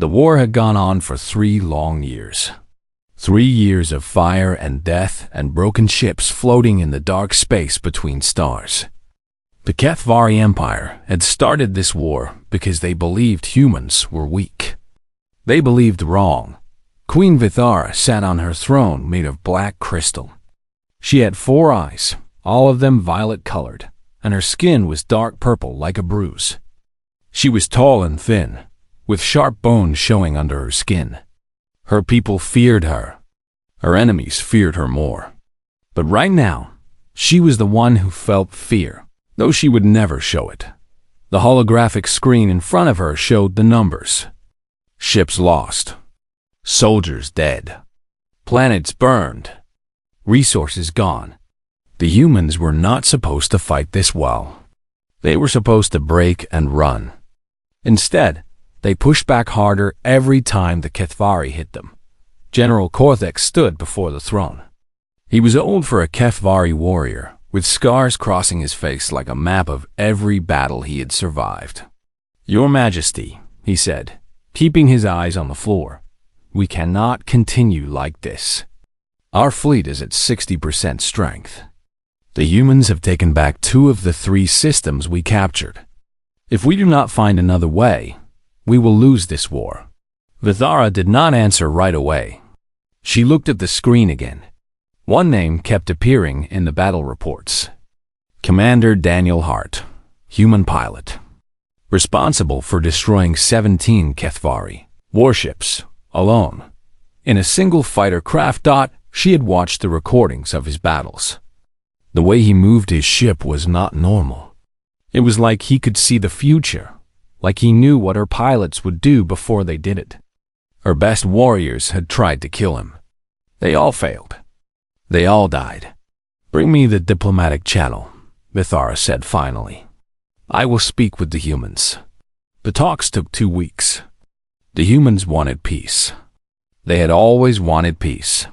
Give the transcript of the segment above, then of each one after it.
The war had gone on for 3 long years. 3 years of fire and death and broken ships floating in the dark space between stars. The HFY Empire had started this war because they believed humans were weak. They believed wrong. Queen Vithara sat on her throne made of black crystal. She had 4 eyes, all of them violet-colored, and her skin was dark purple like a bruise. She was tall and thin, with sharp bones showing under her skin. Her people feared her. Her enemies feared her more. But right now, she was the one who felt fear, though she would never show it. The holographic screen in front of her showed the numbers. Ships lost. Soldiers dead. Planets burned. Resources gone. The humans were not supposed to fight this well. They were supposed to break and run. Instead, they pushed back harder every time the HFY hit them. General Cortex stood before the throne. He was old for a HFY warrior, with scars crossing his face like a map of every battle he had survived. "Your Majesty," he said, keeping his eyes on the floor, "we cannot continue like this. Our fleet is at 60% strength. The humans have taken back 2 of the 3 systems we captured. If we do not find another way, we will lose this war." Vithara did not answer right away. She looked at the screen again. One name kept appearing in the battle reports. Commander Daniel Hart, human pilot. Responsible for destroying 17 HFY warships, alone. In a single fighter craft. She had watched the recordings of his battles. The way he moved his ship was not normal. It was like he could see the future, like he knew what her pilots would do before they did it. Her best warriors had tried to kill him. They all failed. They all died. "Bring me the diplomatic channel," Vithara said finally. "I will speak with the humans." The talks took 2 weeks. The humans wanted peace. They had always wanted peace.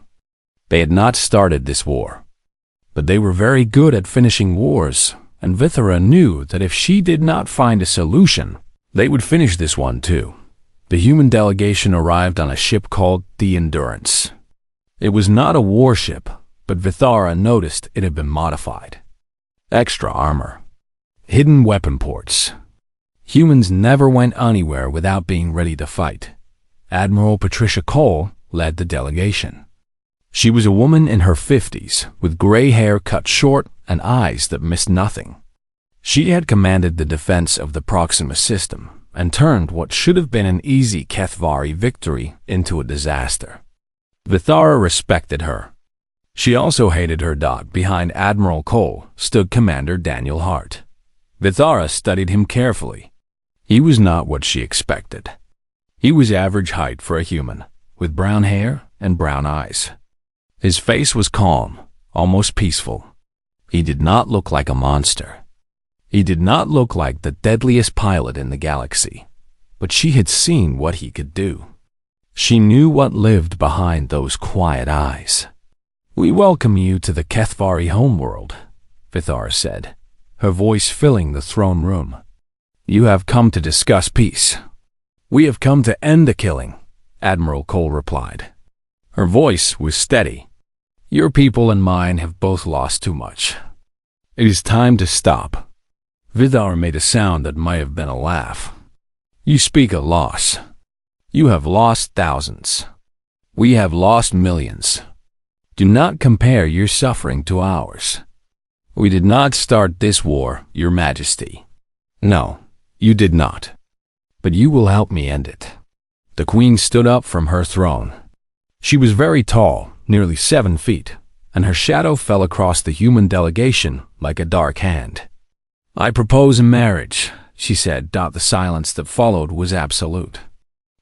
They had not started this war. But they were very good at finishing wars, and Vithara knew that if she did not find a solution, they would finish this one too. The human delegation arrived on a ship called the Endurance. It was not a warship, but Vithara noticed it had been modified. Extra armor. Hidden weapon ports. Humans never went anywhere without being ready to fight. Admiral Patricia Cole led the delegation. She was a woman in her 50s, with gray hair cut short and eyes that missed nothing. She had commanded the defense of the Proxima system and turned what should have been an easy HFY victory into a disaster. Vithara respected her. She also hated her. Behind Admiral Cole stood Commander Daniel Hart. Vithara studied him carefully. He was not what she expected. He was average height for a human, with brown hair and brown eyes. His face was calm, almost peaceful. He did not look like a monster. He did not look like the deadliest pilot in the galaxy, but she had seen what he could do. She knew what lived behind those quiet eyes. "We welcome you to the HFY homeworld," Vithara said, her voice filling the throne room. "You have come to discuss peace." "We have come to end the killing," Admiral Cole replied. Her voice was steady. "Your people and mine have both lost too much. It is time to stop." Vithara made a sound that might have been a laugh. "You speak of loss. You have lost thousands. We have lost millions. Do not compare your suffering to ours. We did not start this war, Your Majesty. No, you did not. But you will help me end it." The Queen stood up from her throne. She was very tall, nearly 7 feet, and her shadow fell across the human delegation like a dark hand. "I propose a marriage," she said. The silence that followed was absolute.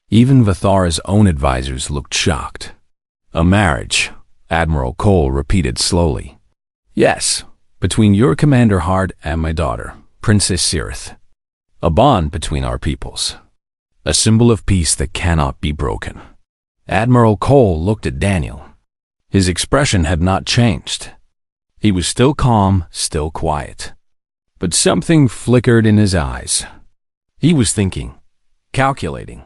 Even Vithara's own advisors looked shocked. "A marriage," Admiral Cole repeated slowly. "Yes, between your Commander Hart and my daughter, Princess Cirith. A bond between our peoples. A symbol of peace that cannot be broken." Admiral Cole looked at Daniel. His expression had not changed. He was still calm, still quiet. But something flickered in his eyes. He was thinking, calculating.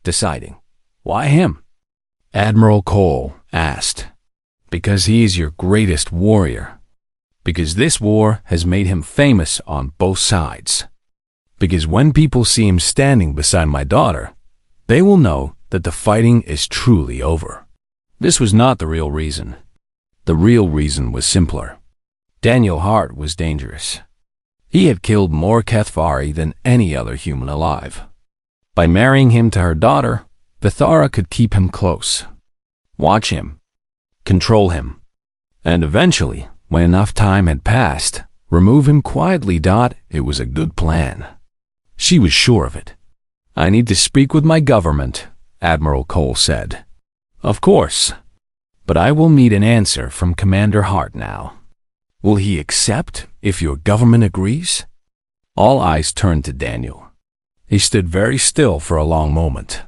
deciding. "Why him?" Admiral Cole asked. "Because he is your greatest warrior. Because this war has made him famous on both sides. Because when people see him standing beside my daughter, they will know that the fighting is truly over." This was not the real reason. The real reason was simpler. Daniel Hart was dangerous. He had killed more HFY than any other human alive. By marrying him to her daughter, Vithara could keep him close, watch him, control him, and eventually, when enough time had passed, remove him quietly. It was a good plan. She was sure of it. "I need to speak with my government," Admiral Cole said. "Of course, but I will need an answer from Commander Hart now. Will he accept if your government agrees?" All eyes turned to Daniel. He stood very still for a long moment.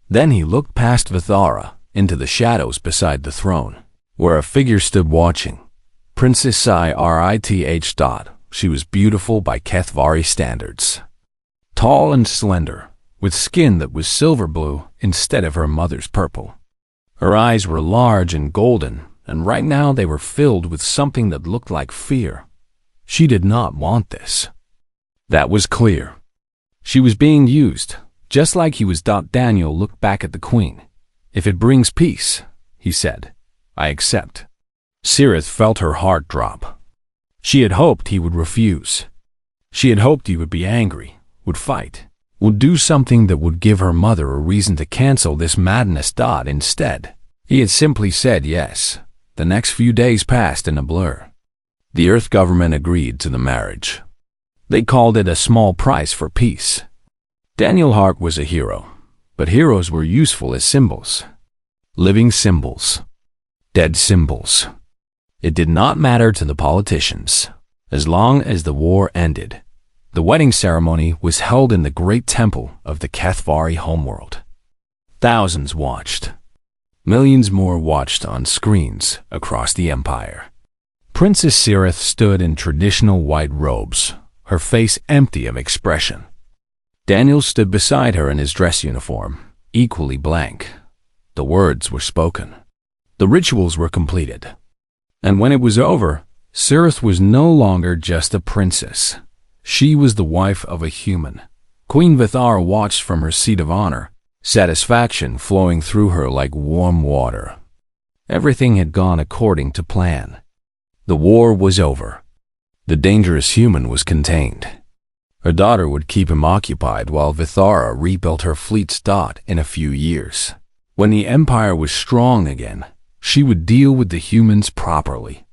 Then he looked past Vithara into the shadows beside the throne, where a figure stood watching. Princess Sirith. She was beautiful by HFY standards. Tall and slender, with skin that was silver blue instead of her mother's purple. Her eyes were large and golden, and right now they were filled with something that looked like fear. She did not want this. That was clear. She was being used, just like he was. Daniel looked back at the queen. "If it brings peace," he said, "I accept." Sirith felt her heart drop. She had hoped he would refuse. She had hoped he would be angry, would fight, would do something that would give her mother a reason to cancel this madness. Instead, he had simply said yes. The next few days passed in a blur. The Earth government agreed to the marriage. They called it a small price for peace. Daniel Hart was a hero, but heroes were useful as symbols. Living symbols. Dead symbols. It did not matter to the politicians. As long as the war ended, the wedding ceremony was held in the great temple of the HFY homeworld. Thousands watched. Millions more watched on screens across the empire. Princess Sirith stood in traditional white robes, her face empty of expression. Daniel stood beside her in his dress uniform, equally blank. The words were spoken. The rituals were completed. And when it was over, Sirith was no longer just a princess. She was the wife of a human. Queen Vithara watched from her seat of honor, satisfaction flowing through her like warm water. Everything had gone according to plan. The war was over. The dangerous human was contained. Her daughter would keep him occupied while Vithara rebuilt her fleet's in a few years. When the empire was strong again, she would deal with the humans properly.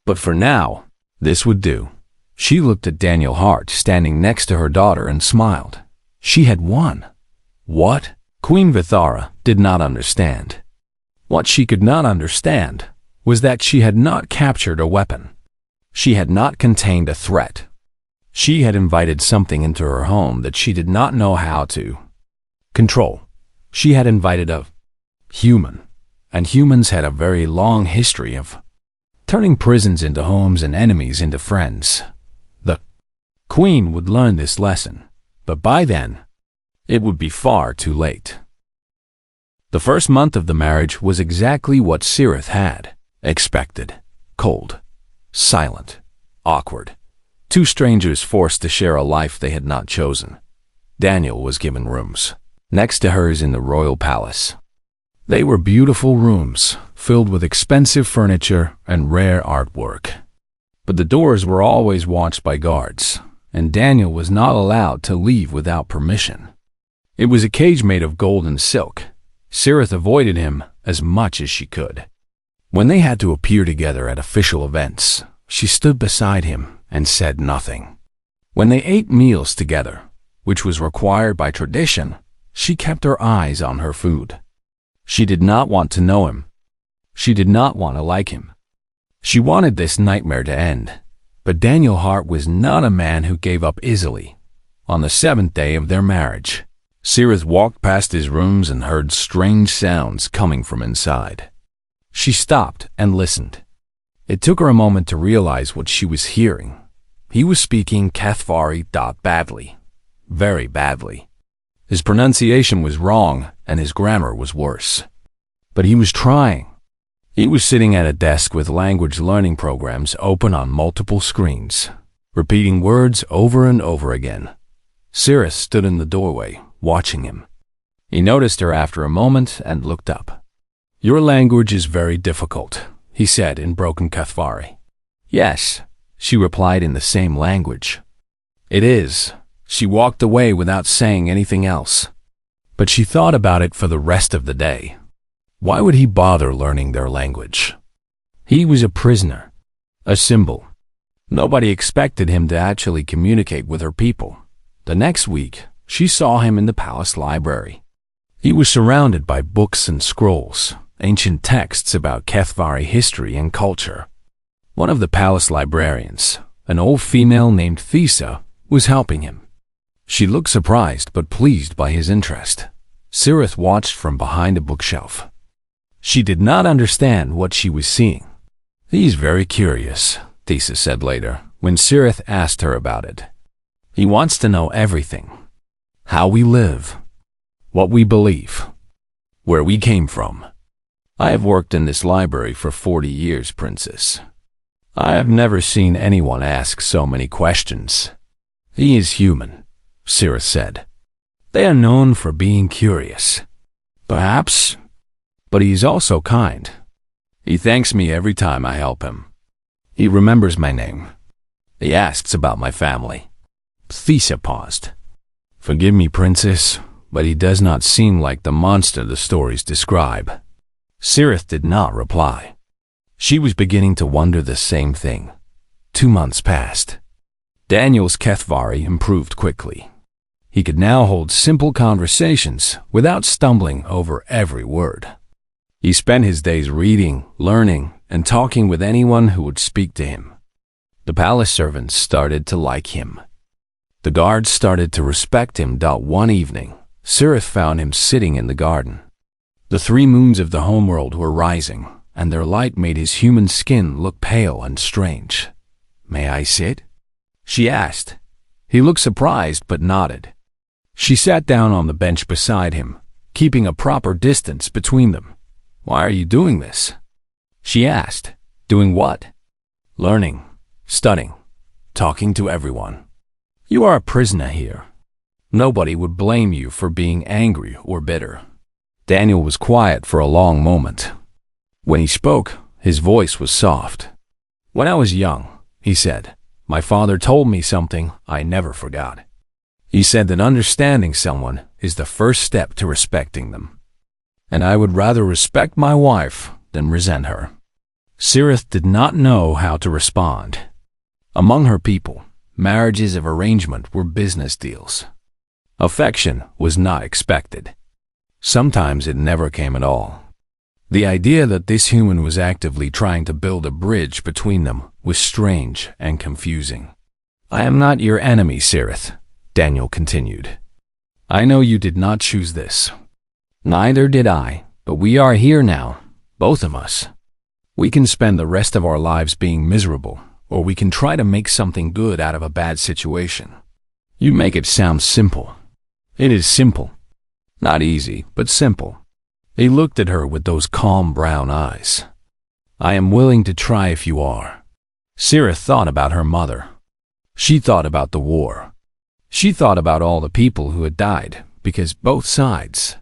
But for now, this would do. She looked at Daniel Hart standing next to her daughter and smiled. She had won. What? Queen Vithara did not understand. What she could not understand was that she had not captured a weapon. She had not contained a threat. She had invited something into her home that she did not know how to control. She had invited a human, and humans had a very long history of turning prisons into homes and enemies into friends. The queen would learn this lesson, but by then, it would be far too late. The first month of the marriage was exactly what Sirith had expected. Cold, silent, awkward. Two strangers forced to share a life they had not chosen. Daniel was given rooms, next to hers in the royal palace. They were beautiful rooms, filled with expensive furniture and rare artwork. But the doors were always watched by guards, and Daniel was not allowed to leave without permission. It was a cage made of gold and silk. Sirith avoided him as much as she could. When they had to appear together at official events, she stood beside him and said nothing. When they ate meals together, which was required by tradition, she kept her eyes on her food. She did not want to know him. She did not want to like him. She wanted this nightmare to end. But Daniel Hart was not a man who gave up easily. On the 7th day of their marriage, Sirith walked past his rooms and heard strange sounds coming from inside. She stopped and listened. It took her a moment to realize what she was hearing. He was speaking HFY badly, very badly. His pronunciation was wrong and his grammar was worse. But he was trying. He was sitting at a desk with language learning programs open on multiple screens, repeating words over and over again. Cirith stood in the doorway, watching him. He noticed her after a moment and looked up. "Your language is very difficult," he said in broken Cathvari. "Yes," she replied in the same language. "It is." She walked away without saying anything else. But she thought about it for the rest of the day. Why would he bother learning their language? He was a prisoner, a symbol. Nobody expected him to actually communicate with her people. The next week, she saw him in the palace library. He was surrounded by books and scrolls, ancient texts about Cathvari history and culture. One of the palace librarians, an old female named Thesa, was helping him. She looked surprised but pleased by his interest. Cirith watched from behind a bookshelf. She did not understand what she was seeing. "He's very curious," Thesa said later, when Cirith asked her about it. "He wants to know everything. How we live, what we believe, where we came from. I have worked in this library for 40 years, Princess. I have never seen anyone ask so many questions." "He is human," Cirith said. "They are known for being curious. Perhaps, but he is also kind. He thanks me every time I help him. He remembers my name. He asks about my family." Thesa paused. "Forgive me, Princess, but he does not seem like the monster the stories describe." Cirith did not reply. She was beginning to wonder the same thing. 2 months passed. Daniel's Cathvari improved quickly. He could now hold simple conversations without stumbling over every word. He spent his days reading, learning, and talking with anyone who would speak to him. The palace servants started to like him. The guards started to respect him. One evening, Cirith found him sitting in the garden. The 3 moons of the homeworld were rising, and their light made his human skin look pale and strange. "May I sit?" she asked. He looked surprised but nodded. She sat down on the bench beside him, keeping a proper distance between them. "Why are you doing this?" she asked. "Doing what?" "Learning, studying, talking to everyone. You are a prisoner here. Nobody would blame you for being angry or bitter." Daniel was quiet for a long moment. When he spoke, his voice was soft. "When I was young," he said, "my father told me something I never forgot. He said that understanding someone is the first step to respecting them. And I would rather respect my wife than resent her." Cirith did not know how to respond. Among her people, marriages of arrangement were business deals. Affection was not expected. Sometimes it never came at all. The idea that this human was actively trying to build a bridge between them was strange and confusing. "I am not your enemy, Cirith," Daniel continued. "I know you did not choose this. Neither did I, but we are here now, both of us. We can spend the rest of our lives being miserable, or we can try to make something good out of a bad situation. You make it sound simple. It is simple. Not easy, but simple." He looked at her with those calm brown eyes. "I am willing to try if you are." Cirith thought about her mother. She thought about the war. She thought about all the people who had died because both sides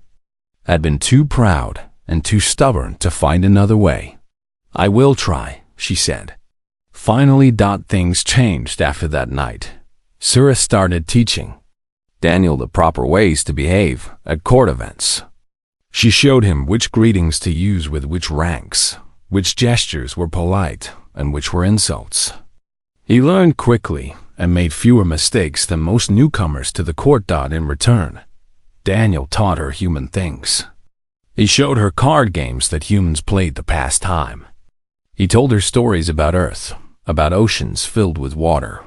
had been too proud and too stubborn to find another way. "I will try," she said. Finally, things changed after that night. Cirith started teaching Daniel the proper ways to behave at court events. She showed him which greetings to use with which ranks, which gestures were polite and which were insults. He learned quickly and made fewer mistakes than most newcomers to the court. In return, Daniel taught her human things. He showed her card games that humans played to pass time. He told her stories about Earth, about oceans filled with water,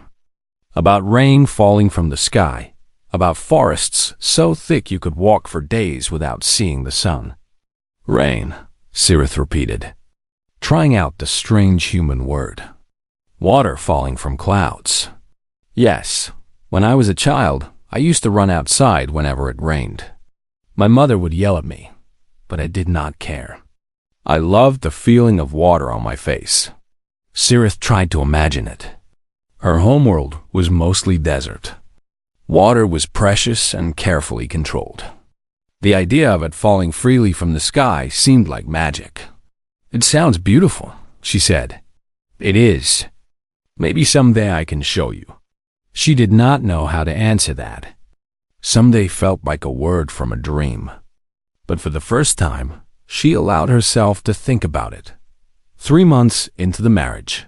about rain falling from the sky, about forests so thick you could walk for days without seeing the sun. "Rain," Cirith repeated, trying out the strange human word. "Water falling from clouds. Yes, when I was a child, I used to run outside whenever it rained. My mother would yell at me, but I did not care. I loved the feeling of water on my face. Sirith tried to imagine it. Her homeworld was mostly desert. Water was precious and carefully controlled. The idea of it falling freely from the sky seemed like magic. "It sounds beautiful," she said. "It is. Maybe someday I can show you." She did not know how to answer that. Someday felt like a word from a dream. But for the first time, she allowed herself to think about it. 3 months into the marriage,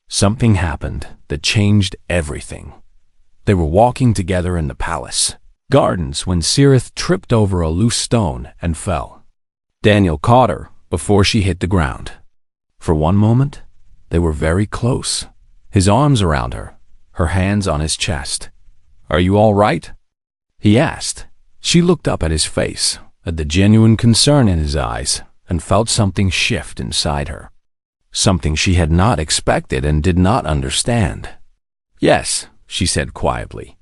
something happened that changed everything. They were walking together in the palace gardens when Sirith tripped over a loose stone and fell. Daniel caught her before she hit the ground. For one moment, they were very close, his arms around her, her hands on his chest. "Are you all right?" he asked. She looked up at his face, at the genuine concern in his eyes, and felt something shift inside her. Something she had not expected and did not understand. "Yes," she said quietly.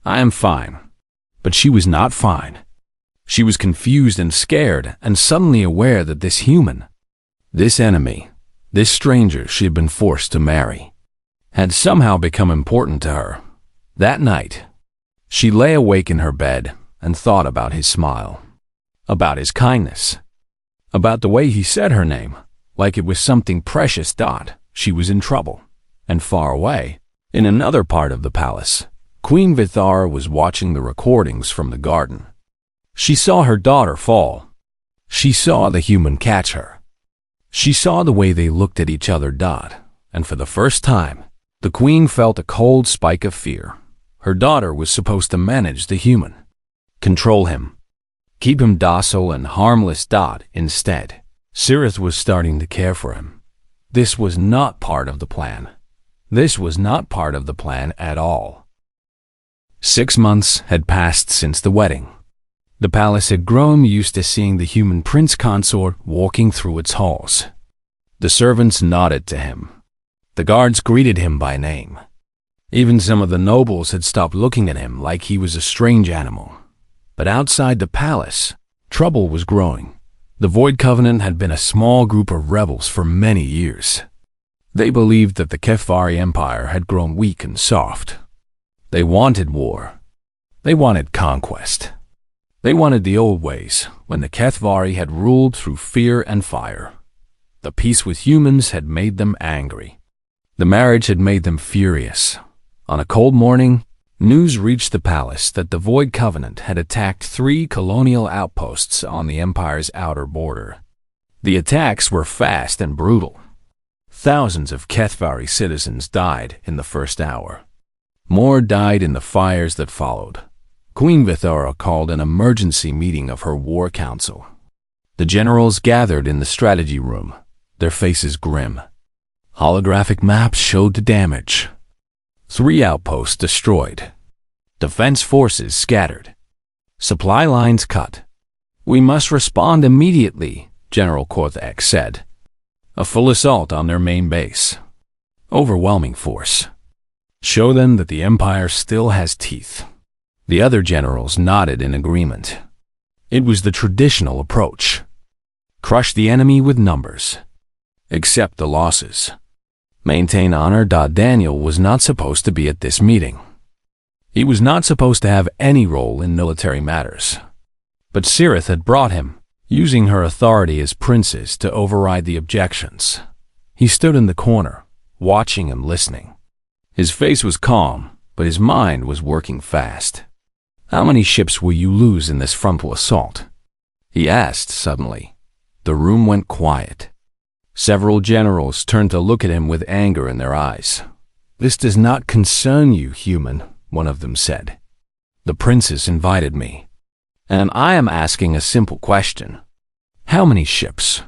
"I am fine." But she was not fine. She was confused and scared and suddenly aware that this human, this enemy, this stranger she had been forced to marry, had somehow become important to her. That night, she lay awake in her bed and thought about his smile, about his kindness, about the way he said her name, like it was something precious. She was in trouble, and far away, in another part of the palace, Queen Vithara was watching the recordings from the garden. She saw her daughter fall. She saw the human catch her. She saw the way they looked at each other. And for the first time, the queen felt a cold spike of fear. Her daughter was supposed to manage the human, control him, keep him docile and harmless. Instead, Sirith was starting to care for him. This was not part of the plan. This was not part of the plan at all. 6 months had passed since the wedding. The palace had grown used to seeing the human prince consort walking through its halls. The servants nodded to him. The guards greeted him by name. Even some of the nobles had stopped looking at him like he was a strange animal. But outside the palace, trouble was growing. The Void Covenant had been a small group of rebels for many years. They believed that the Kefari Empire had grown weak and soft. They wanted war. They wanted conquest. They wanted the old ways, when the Kethvari had ruled through fear and fire. The peace with humans had made them angry. The marriage had made them furious. On a cold morning, news reached the palace that the Void Covenant had attacked 3 colonial outposts on the Empire's outer border. The attacks were fast and brutal. Thousands of Kethvari citizens died in the first hour. More died in the fires that followed. Queen Vithara called an emergency meeting of her war council. The generals gathered in the strategy room, their faces grim. Holographic maps showed the damage. 3 outposts destroyed. Defense forces scattered. Supply lines cut. "We must respond immediately," General Korthak said. "A full assault on their main base. Overwhelming force. Show them that the Empire still has teeth." The other generals nodded in agreement. It was the traditional approach. Crush the enemy with numbers. Accept the losses. Maintain honor. Daniel was not supposed to be at this meeting. He was not supposed to have any role in military matters. But Sirith had brought him, using her authority as princess to override the objections. He stood in the corner, watching and listening. His face was calm, but his mind was working fast. "How many ships will you lose in this frontal assault?" he asked suddenly. The room went quiet. Several generals turned to look at him with anger in their eyes. "This does not concern you, human," one of them said. "The princess invited me, and I am asking a simple question. How many ships?"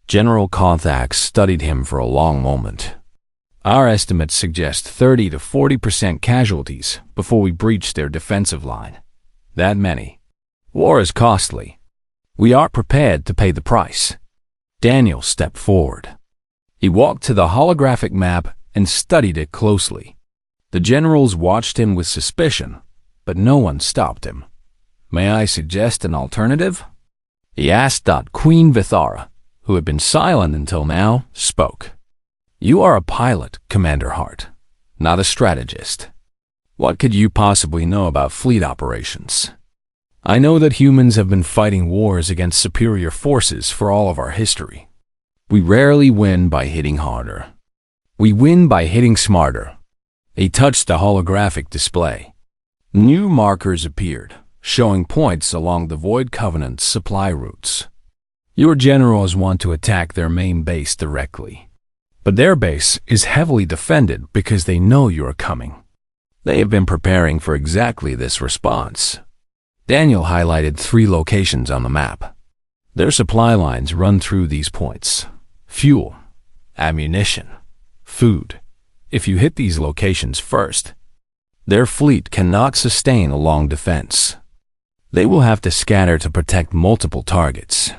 General Korthak studied him for a long moment. "Our estimates suggest 30 to 40% casualties before we breach their defensive line. That many. War is costly. We are prepared to pay the price." Daniel stepped forward. He walked to the holographic map and studied it closely. The generals watched him with suspicion, but no one stopped him. "May I suggest an alternative?" he asked. Queen Vithara, who had been silent until now, spoke. "You are a pilot, Commander Hart, not a strategist. What could you possibly know about fleet operations? I know that humans have been fighting wars against superior forces for all of our history. We rarely win by hitting harder. We win by hitting smarter." He touched the holographic display. New markers appeared, showing points along the Void Covenant's supply routes. Your generals want to attack their main base directly, but their base is heavily defended because they know you are coming. They have been preparing for exactly this response. Daniel highlighted 3 locations on the map. Their supply lines run through these points: fuel, ammunition, food. If you hit these locations first, their fleet cannot sustain a long defense. They will have to scatter to protect multiple targets.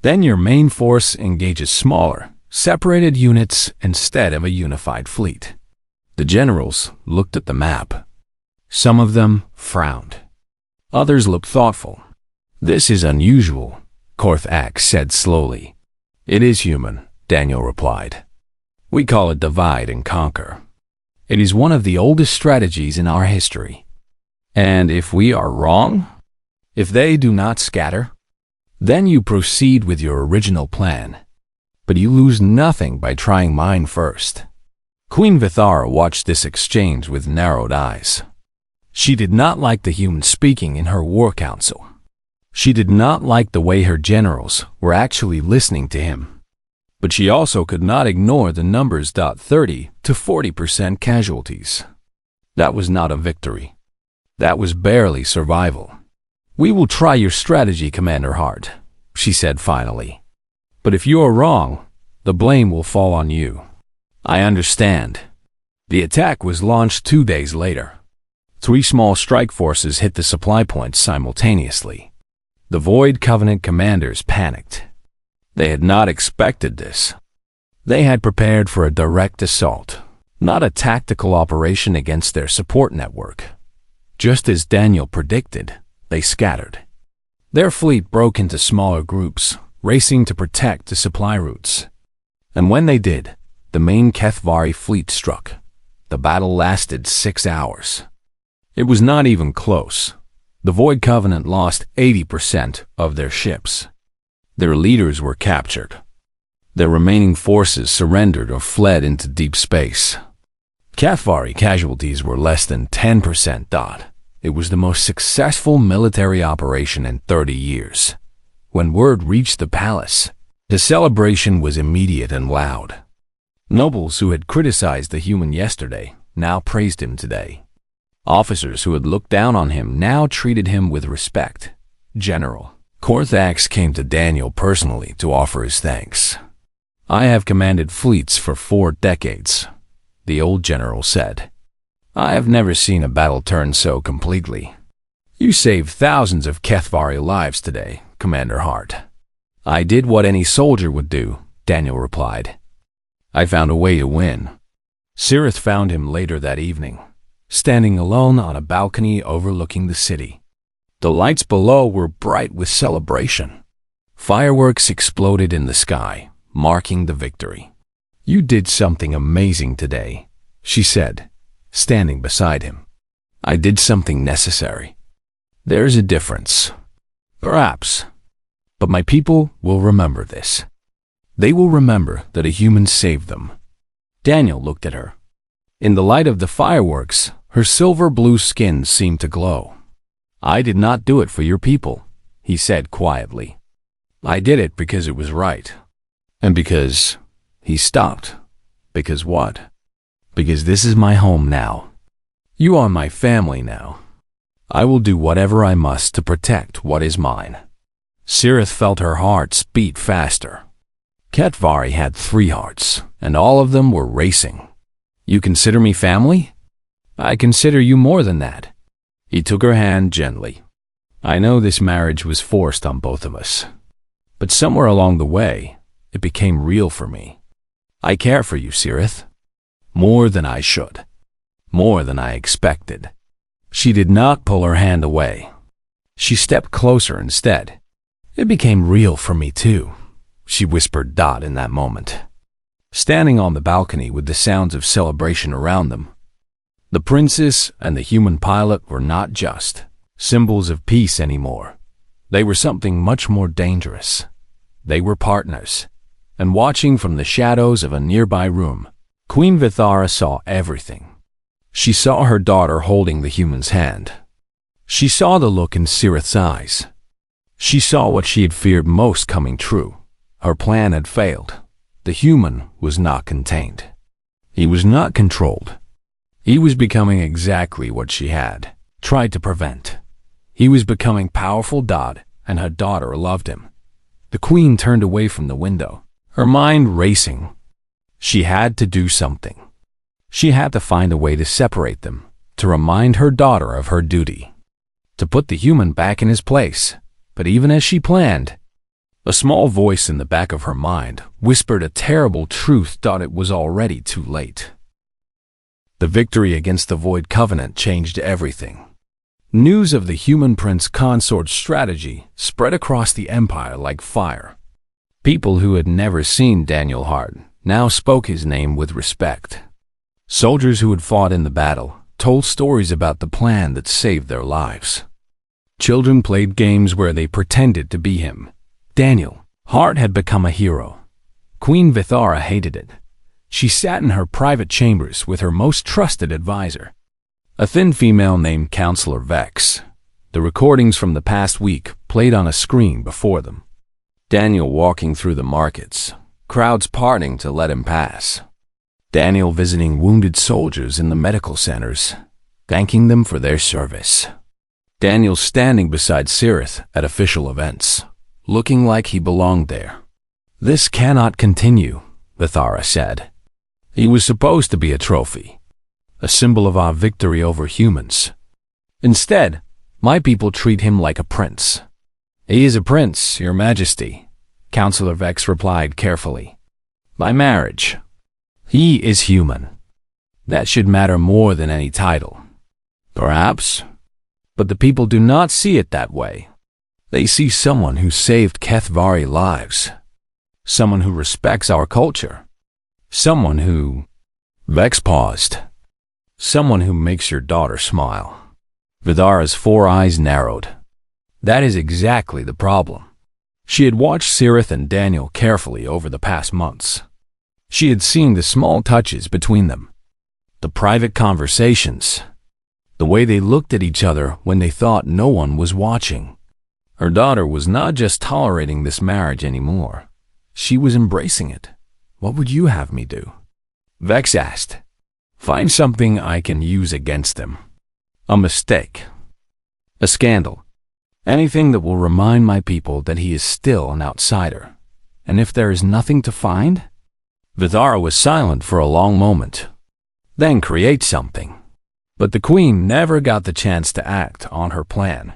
Then your main force engages smaller, separated units instead of a unified fleet. The generals looked at the map. Some of them frowned. Others looked thoughtful. "This is unusual," Korthak said slowly. "It is human," Daniel replied. "We call it divide and conquer. It is one of the oldest strategies in our history. And if we are wrong, if they do not scatter, then you proceed with your original plan. But you lose nothing by trying mine first." Queen Vithara watched this exchange with narrowed eyes. She did not like the humans speaking in her war council. She did not like the way her generals were actually listening to him. But she also could not ignore the numbers: 30 to 40% casualties. That was not a victory. That was barely survival. "We will try your strategy, Commander Hart," she said finally. "But if you are wrong, the blame will fall on you." "I understand." The attack was launched 2 days later. 3 small strike forces hit the supply points simultaneously. The Void Covenant commanders panicked. They had not expected this. They had prepared for a direct assault, not a tactical operation against their support network. Just as Daniel predicted, they scattered. Their fleet broke into smaller groups, racing to protect the supply routes. And when they did, the main Kethvari fleet struck. The battle lasted 6 hours. It was not even close. The Void Covenant lost 80% of their ships. Their leaders were captured. Their remaining forces surrendered or fled into deep space. Kethvari casualties were less than 10%. It was the most successful military operation in 30 years. When word reached the palace, the celebration was immediate and loud. Nobles who had criticized the human yesterday now praised him today. Officers who had looked down on him now treated him with respect. General Korthax came to Daniel personally to offer his thanks. "I have commanded fleets for 4 decades, the old general said. "I have never seen a battle turn so completely. You saved thousands of Kethvari lives today, Commander Hart." "I did what any soldier would do," Daniel replied. "I found a way to win." Sirith found him later that evening, standing alone on a balcony overlooking the city. The lights below were bright with celebration. Fireworks exploded in the sky, marking the victory. "You did something amazing today," she said, standing beside him. "I did something necessary. There's a difference. Perhaps. But my people will remember this. They will remember that a human saved them." Daniel looked at her. In the light of the fireworks, her silver-blue skin seemed to glow. "I did not do it for your people," he said quietly. "I did it because it was right. And because..." He stopped. "Because what?" "Because this is my home now. You are my family now. I will do whatever I must to protect what is mine." Sirith felt her heart beat faster. Kethvari had 3 hearts, and all of them were racing. "You consider me family? I consider you more than that." He took her hand gently. "I know this marriage was forced on both of us, but somewhere along the way, it became real for me. I care for you, Sirith. More than I should. More than I expected. She did not pull her hand away. She stepped closer instead. "It became real for me too," she whispered Dot in that moment. Standing on the balcony with the sounds of celebration around them, the princess and the human pilot were not just symbols of peace anymore. They were something much more dangerous. They were partners. And watching from the shadows of a nearby room, Queen Vithara saw everything. She saw her daughter holding the human's hand. She saw the look in Sirith's eyes. She saw what she had feared most coming true. Her plan had failed. The human was not contained. He was not controlled. He was becoming exactly what she had tried to prevent. He was becoming powerful. Dot and her daughter loved him. The queen turned away from the window, her mind racing. She had to do something. She had to find a way to separate them, to remind her daughter of her duty, to put the human back in his place. But even as she planned, a small voice in the back of her mind whispered a terrible truth. It was already too late. The victory against the Void Covenant changed everything. News of the human prince consort's strategy spread across the empire like fire. People who had never seen Daniel Hart now spoke his name with respect. Soldiers who had fought in the battle told stories about the plan that saved their lives. Children played games where they pretended to be him. Daniel Hart had become a hero. Queen Vithara hated it. She sat in her private chambers with her most trusted advisor, a thin female named Counselor Vex. The recordings from the past week played on a screen before them. Daniel walking through the markets, crowds parting to let him pass. Daniel visiting wounded soldiers in the medical centers, thanking them for their service. Daniel standing beside Sirith at official events, looking like he belonged there. "This cannot continue," Vithara said. "He was supposed to be a trophy, a symbol of our victory over humans. Instead, my people treat him like a prince." "He is a prince, Your Majesty," Counselor Vex replied carefully. "By marriage. He is human. That should matter more than any title." "Perhaps. But the people do not see it that way. They see someone who saved Kethvari lives. Someone who respects our culture. Someone who—" Vex paused. "Someone who makes your daughter smile." Vidara's 4 eyes narrowed. That is exactly the problem. She had watched Sirith and Daniel carefully over the past months. She had seen the small touches between them, the private conversations, the way they looked at each other when they thought no one was watching. Her daughter was not just tolerating this marriage anymore. She was embracing it. "What would you have me do?" Vex asked. "Find something I can use against them. A mistake. A scandal. Anything that will remind my people that he is still an outsider. And if there is nothing to find?" Vithara was silent for a long moment. "Then create something." But the queen never got the chance to act on her plan.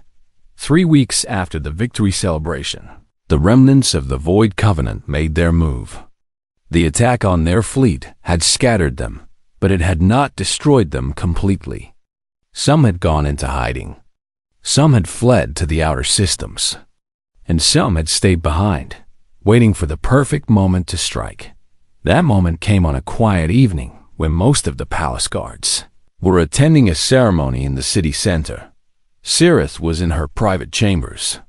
3 weeks after the victory celebration, the remnants of the Void Covenant made their move. The attack on their fleet had scattered them, but it had not destroyed them completely. Some had gone into hiding. Some had fled to the outer systems. And some had stayed behind, waiting for the perfect moment to strike. That moment came on a quiet evening when most of the palace guards were attending a ceremony in the city center. Sirith was in her private chambers,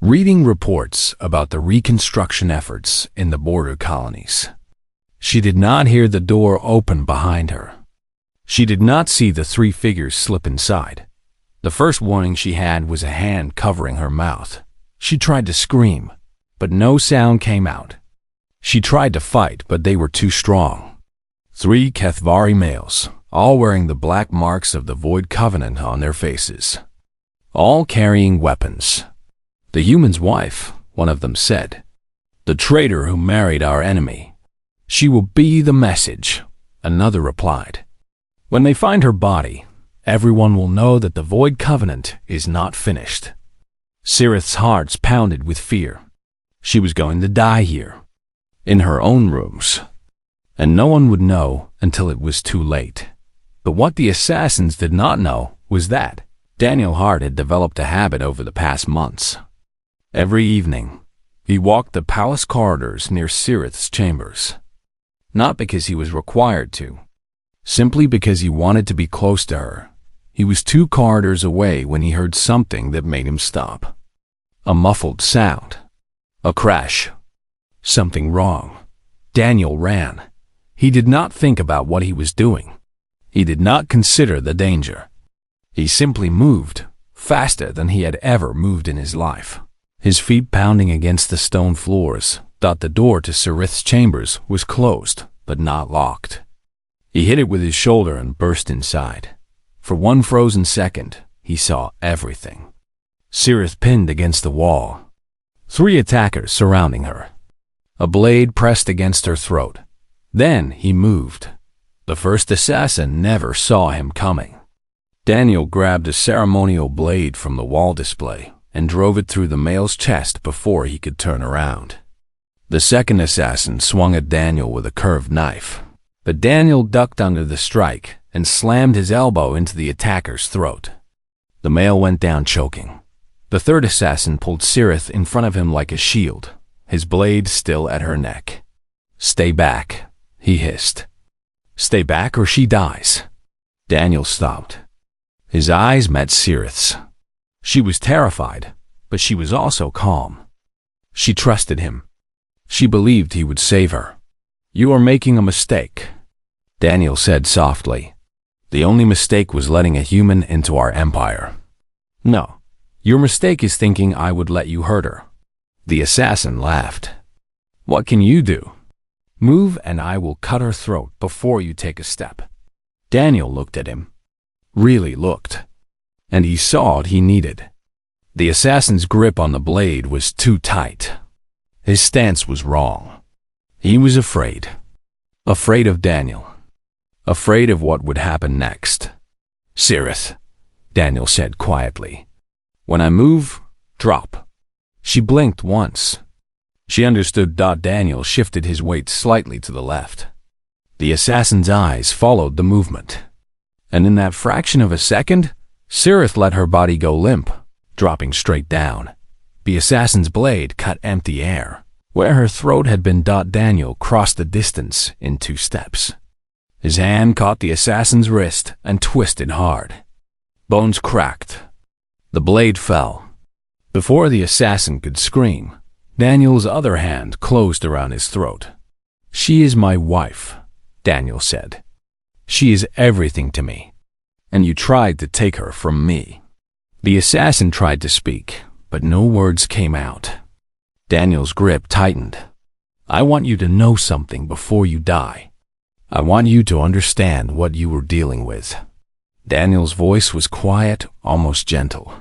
reading reports about the reconstruction efforts in the border colonies. She did not hear the door open behind her. She did not see the 3 figures slip inside. The first warning she had was a hand covering her mouth. She tried to scream, but no sound came out. She tried to fight, but they were too strong. 3 Kethvari males, all wearing the black marks of the Void Covenant on their faces, all carrying weapons. "The human's wife," one of them said. "The traitor who married our enemy. She will be the message," another replied. "When they find her body, everyone will know that the Void Covenant is not finished." Sirith's heart pounded with fear. She was going to die here, in her own rooms, and no one would know until it was too late. But what the assassins did not know was that Daniel Hart had developed a habit over the past months. Every evening, he walked the palace corridors near Sirith's chambers. Not because he was required to, simply because he wanted to be close to her. He was 2 corridors away when he heard something that made him stop. A muffled sound. A crash. Something wrong. Daniel ran. He did not think about what he was doing. He did not consider the danger. He simply moved, faster than he had ever moved in his life. His feet pounding against the stone floors. The door to Sirith's chambers was closed, but not locked. He hit it with his shoulder and burst inside. For one frozen second, he saw everything. Sirith pinned against the wall. 3 attackers surrounding her. A blade pressed against her throat. Then he moved. The first assassin never saw him coming. Daniel grabbed a ceremonial blade from the wall display and drove it through the male's chest before he could turn around. The second assassin swung at Daniel with a curved knife, but Daniel ducked under the strike and slammed his elbow into the attacker's throat. The male went down choking. The third assassin pulled Sirith in front of him like a shield, his blade still at her neck. "Stay back," he hissed. "Stay back or she dies." Daniel stopped. His eyes met Sirith's. She was terrified, but she was also calm. She trusted him. She believed he would save her. "You are making a mistake," Daniel said softly. "The only mistake was letting a human into our empire." "No, your mistake is thinking I would let you hurt her." The assassin laughed. "What can you do?" "Move and I will cut her throat before you take a step." Daniel looked at him. Really looked. And he saw what he needed. The assassin's grip on the blade was too tight. His stance was wrong. He was afraid. Afraid of Daniel. Afraid of what would happen next. "Sirith," Daniel said quietly. "When I move, drop." She blinked once. She understood. Daniel shifted his weight slightly to the left. The assassin's eyes followed the movement. And in that fraction of a second, Sirith let her body go limp, dropping straight down. The assassin's blade cut empty air. Where her throat had been. Daniel crossed the distance in 2 steps. His hand caught the assassin's wrist and twisted hard. Bones cracked. The blade fell. Before the assassin could scream, Daniel's other hand closed around his throat. "She is my wife," Daniel said. "She is everything to me. And you tried to take her from me." The assassin tried to speak, but no words came out. Daniel's grip tightened. "I want you to know something before you die. I want you to understand what you were dealing with." Daniel's voice was quiet, almost gentle.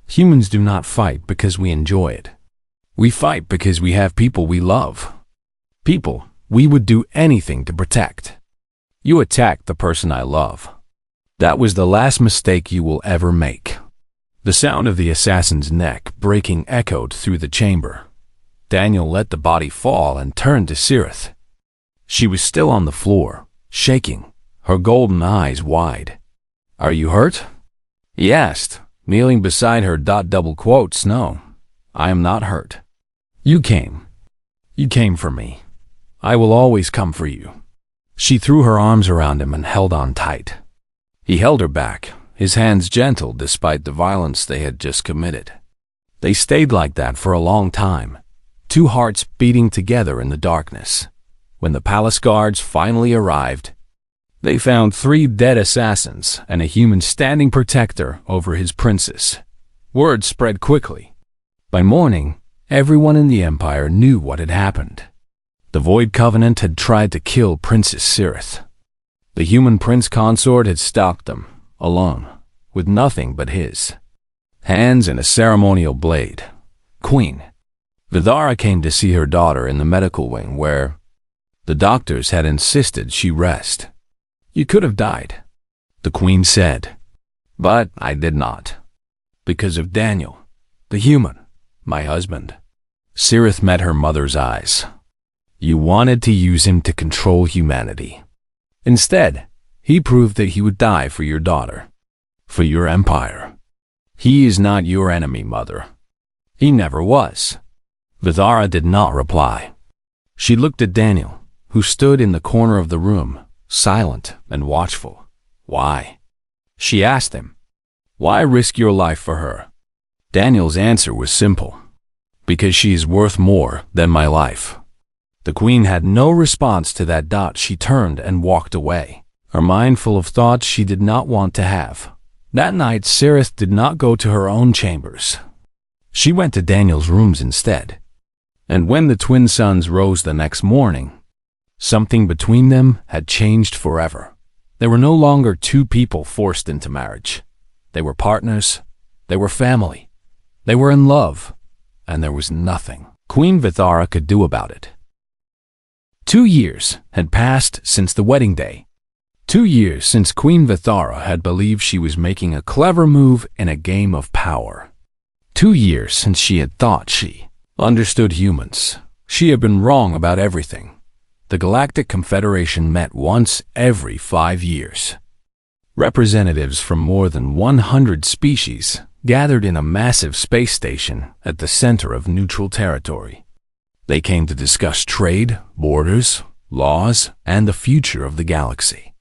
"Humans do not fight because we enjoy it. We fight because we have people we love. People we would do anything to protect. You attacked the person I love. That was the last mistake you will ever make." The sound of the assassin's neck breaking echoed through the chamber. Daniel let the body fall and turned to Sirith. She was still on the floor, shaking, her golden eyes wide. "Are you hurt?" he asked, kneeling beside her. "No, I am not hurt. You came. You came for me. I will always come for you." She threw her arms around him and held on tight. He held her back, his hands gentle despite the violence they had just committed. They stayed like that for a long time, 2 hearts beating together in the darkness. When the palace guards finally arrived, they found 3 dead assassins and a human standing protector over his princess. Word spread quickly. By morning, everyone in the empire knew what had happened. The Void Covenant had tried to kill Princess Sirith. The human prince consort had stalked them, alone, with nothing but his hands and a ceremonial blade. Queen Vidara came to see her daughter in the medical wing where the doctors had insisted she rest. "You could have died," the queen said. "But I did not. Because of Daniel, the human, my husband." Sirith met her mother's eyes. "You wanted to use him to control humanity. Instead, he proved that he would die for your daughter. For your empire. He is not your enemy, mother. He never was. Vithara did not reply. She looked at Daniel, who stood in the corner of the room, silent and watchful. Why? She asked him. Why risk your life for her? Daniel's answer was simple. Because she is worth more than my life. The queen had no response to that. She turned and walked away, her mind full of thoughts she did not want to have. That night, Sirith did not go to her own chambers. She went to Daniel's rooms instead. And when the twin sons rose the next morning, something between them had changed forever. They were no longer two people forced into marriage. They were partners. They were family. They were in love. And there was nothing Queen Vithara could do about it. 2 years had passed since the wedding day. 2 years since Queen Vithara had believed she was making a clever move in a game of power. 2 years since she had thought she understood humans. She had been wrong about everything. The Galactic Confederation met once every 5 years. Representatives from more than 100 species gathered in a massive space station at the center of neutral territory. They came to discuss trade, borders, laws, and the future of the galaxy.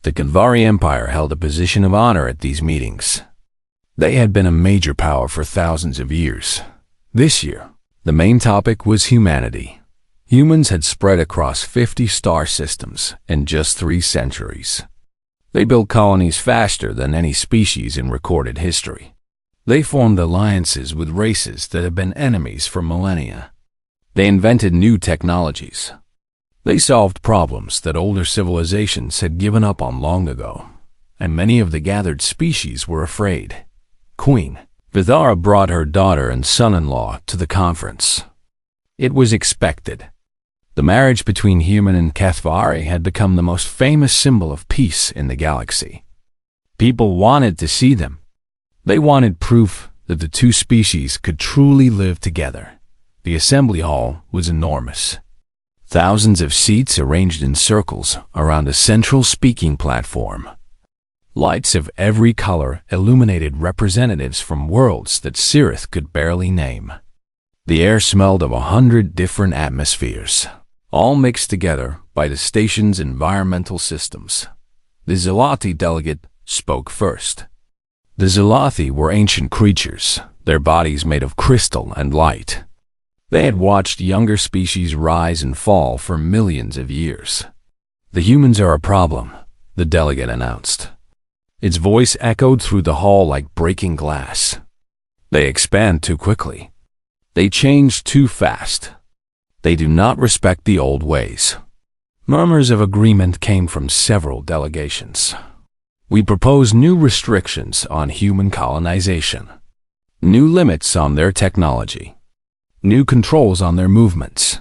The Kinvari Empire held a position of honor at these meetings. They had been a major power for thousands of years. This year, the main topic was humanity. Humans had spread across 50 star systems in just 3 centuries. They built colonies faster than any species in recorded history. They formed alliances with races that had been enemies for millennia. They invented new technologies. They solved problems that older civilizations had given up on long ago, and many of the gathered species were afraid. Queen Vithara brought her daughter and son-in-law to the conference. It was expected. The marriage between human and Kathvari had become the most famous symbol of peace in the galaxy. People wanted to see them. They wanted proof that the two species could truly live together. The assembly hall was enormous. Thousands of seats arranged in circles around a central speaking platform. Lights of every color illuminated representatives from worlds that Sirith could barely name. The air smelled of 100 different atmospheres, all mixed together by the station's environmental systems. The Zelathi delegate spoke first. The Zelathi were ancient creatures, their bodies made of crystal and light. They had watched younger species rise and fall for millions of years. The humans are a problem, the delegate announced. Its voice echoed through the hall like breaking glass. They expand too quickly. They change too fast. They do not respect the old ways. Murmurs of agreement came from several delegations. We propose new restrictions on human colonization, new limits on their technology, new controls on their movements.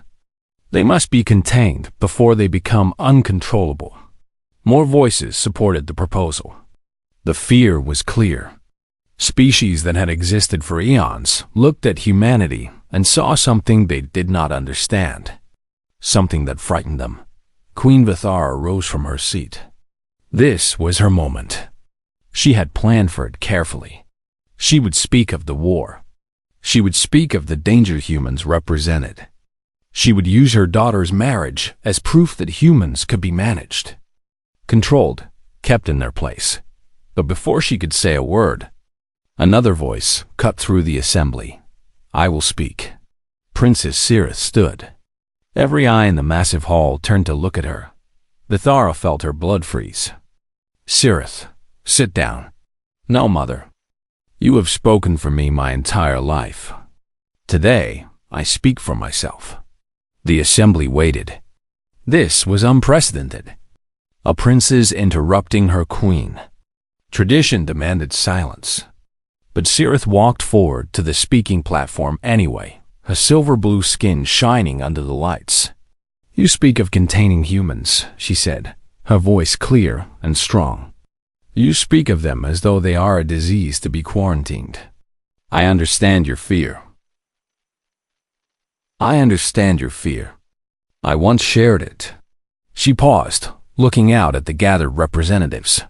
They must be contained before they become uncontrollable. More voices supported the proposal. The fear was clear. Species that had existed for eons looked at humanity and saw something they did not understand, something that frightened them. Queen Vithara rose from her seat. This was her moment. She had planned for it carefully. She would speak of the war. She would speak of the danger humans represented. She would use her daughter's marriage as proof that humans could be managed, controlled, kept in their place. But before she could say a word, another voice cut through the assembly. I will speak. Princess Sirith stood. Every eye in the massive hall turned to look at her. Vithara felt her blood freeze. Sirith, sit down. No, mother. You have spoken for me my entire life. Today, I speak for myself. The assembly waited. This was unprecedented. A princess interrupting her queen. Tradition demanded silence. But Sirith walked forward to the speaking platform anyway, her silver-blue skin shining under the lights. You speak of containing humans, she said, her voice clear and strong. You speak of them as though they are a disease to be quarantined. I understand your fear. I understand your fear. I once shared it. She paused, looking out at the gathered representatives.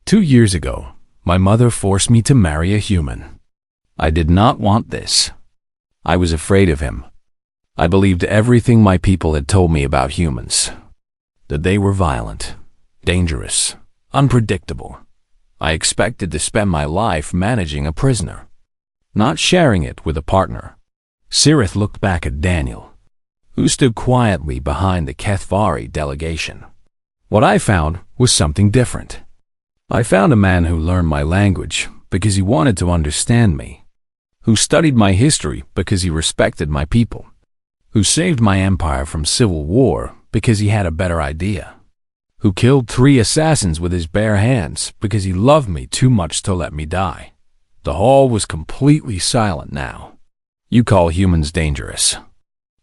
2 years ago, My mother forced me to marry a human. I did not want this. I was afraid of him. I believed everything my people had told me about humans. That they were violent, dangerous, unpredictable. I expected to spend my life managing a prisoner, not sharing it with a partner. Sirith looked back at Daniel, who stood quietly behind the HFY delegation. What I found was something different. I found a man who learned my language because he wanted to understand me, who studied my history because he respected my people, who saved my empire from civil war because he had a better idea, who killed 3 assassins with his bare hands because he loved me too much to let me die. The hall was completely silent now. You call humans dangerous.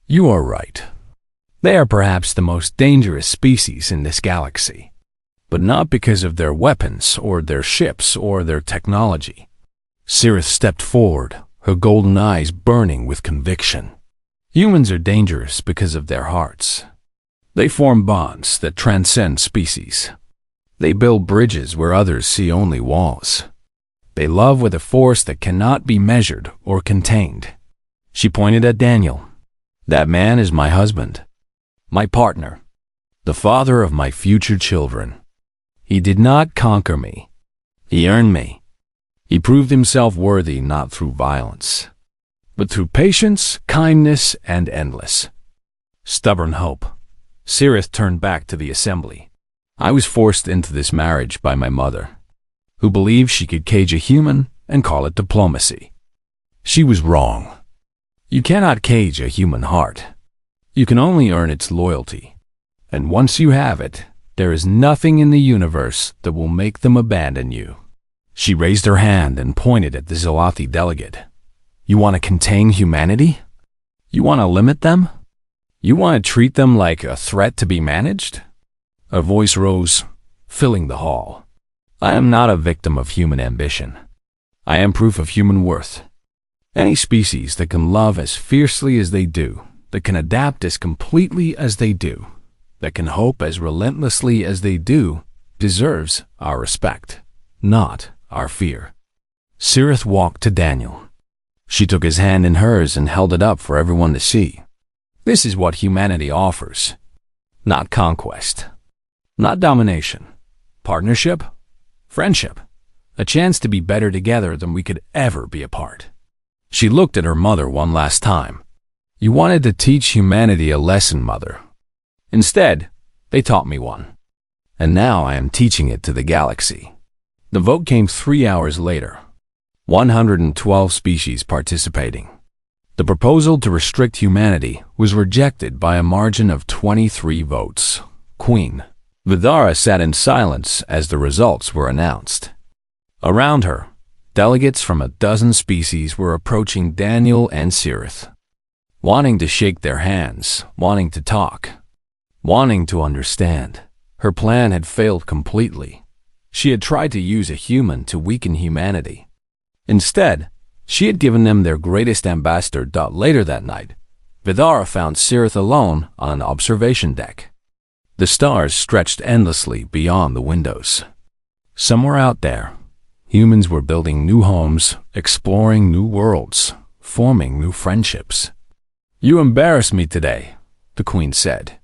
You are right. They are perhaps the most dangerous species in this galaxy, but not because of their weapons or their ships or their technology. Sirith stepped forward, her golden eyes burning with conviction. Humans are dangerous because of their hearts. They form bonds that transcend species. They build bridges where others see only walls. They love with a force that cannot be measured or contained. She pointed at Daniel. That man is my husband, my partner, the father of my future children. He did not conquer me. He earned me. He proved himself worthy not through violence, but through patience, kindness, and endless, stubborn hope. Sirith turned back to the assembly. I was forced into this marriage by my mother, who believed she could cage a human and call it diplomacy. She was wrong. You cannot cage a human heart. You can only earn its loyalty. And once you have it, there is nothing in the universe that will make them abandon you. She raised her hand and pointed at the Zalathi delegate. You want to contain humanity? You want to limit them? You want to treat them like a threat to be managed? A voice rose, filling the hall. I am not a victim of human ambition. I am proof of human worth. Any species that can love as fiercely as they do, that can adapt as completely as they do, that can hope as relentlessly as they do, deserves our respect, not our fear. Sirith walked to Daniel. She took his hand in hers and held it up for everyone to see. This is what humanity offers. Not conquest. Not domination. Partnership. Friendship. A chance to be better together than we could ever be apart. She looked at her mother one last time. You wanted to teach humanity a lesson, Mother. Instead, they taught me one. And now I am teaching it to the galaxy. The vote came 3 hours later. 112 species participating. The proposal to restrict humanity was rejected by a margin of 23 votes. Queen Vidara sat in silence as the results were announced. Around her, delegates from a dozen species were approaching Daniel and Sirith, wanting to shake their hands, wanting to talk, wanting to understand. Her plan had failed completely. She had tried to use a human to weaken humanity. Instead, she had given them their greatest ambassador. Later that night, Vidara found Sirith alone on an observation deck. The stars stretched endlessly beyond the windows. Somewhere out there, humans were building new homes, exploring new worlds, forming new friendships. You embarrassed me today, the Queen said.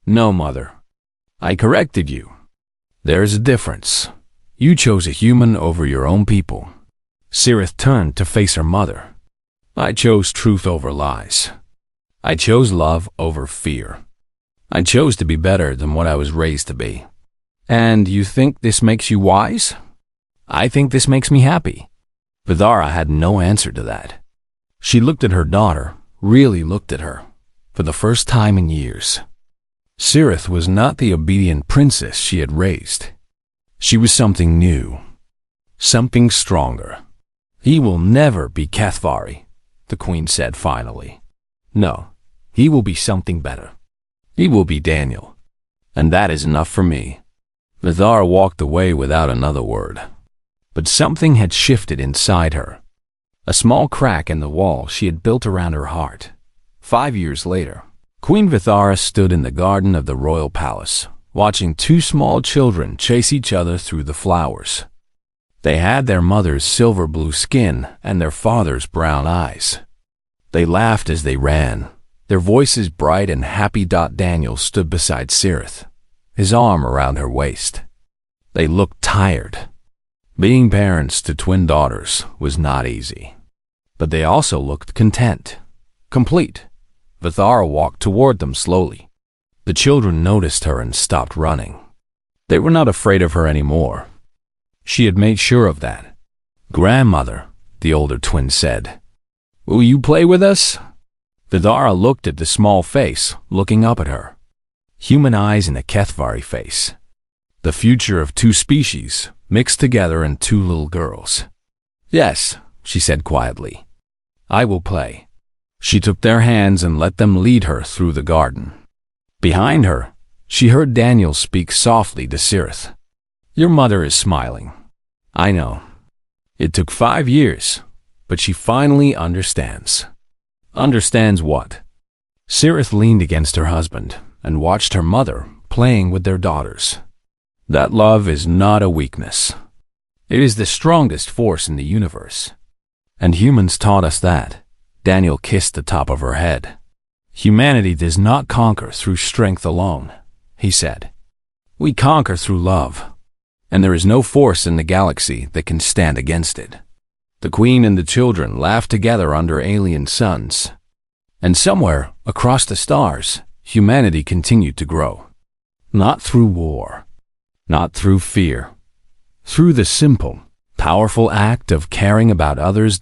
No, Mother. I corrected you. There is a difference. You chose a human over your own people. Sirith turned to face her mother. I chose truth over lies. I chose love over fear. I chose to be better than what I was raised to be. And you think this makes you wise? I think this makes me happy. Vidara had no answer to that. She looked at her daughter, really looked at her, for the first time in years. Sirith was not the obedient princess she had raised. She was something new, something stronger. He will never be HFY, the Queen said finally. No, he will be something better. He will be Daniel. And that is enough for me. Vidara walked away without another word. But something had shifted inside her. A small crack in the wall she had built around her heart. 5 years later, Queen Vidara stood in the garden of the royal palace, watching 2 small children chase each other through the flowers. They had their mother's silver blue skin and their father's brown eyes. They laughed as they ran, their voices bright and happy. Daniel stood beside Cirith, his arm around her waist. They looked tired. Being parents to twin daughters was not easy. But they also looked content, complete. Vithara walked toward them slowly. The children noticed her and stopped running. They were not afraid of her anymore. She had made sure of that. "Grandmother," the older twin said, "will you play with us?" Vithara looked at the small face, looking up at her. Human eyes in a HFY face. The future of two species, mixed together in two little girls. "Yes," she said quietly. "I will play." She took their hands and let them lead her through the garden. Behind her, she heard Daniel speak softly to Cirith. "Your mother is smiling. I know. It took 5 years, but she finally understands." "Understands what?" Cirith leaned against her husband and watched her mother playing with their daughters. "That love is not a weakness. It is the strongest force in the universe. And humans taught us that." Daniel kissed the top of her head. "Humanity does not conquer through strength alone," he said. "We conquer through love. And there is no force in the galaxy that can stand against it." The queen and the children laughed together under alien suns. And somewhere, across the stars, humanity continued to grow. Not through war, not through fear, through the simple, powerful act of caring about others.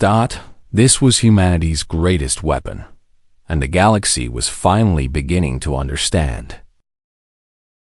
This was humanity's greatest weapon, and the galaxy was finally beginning to understand.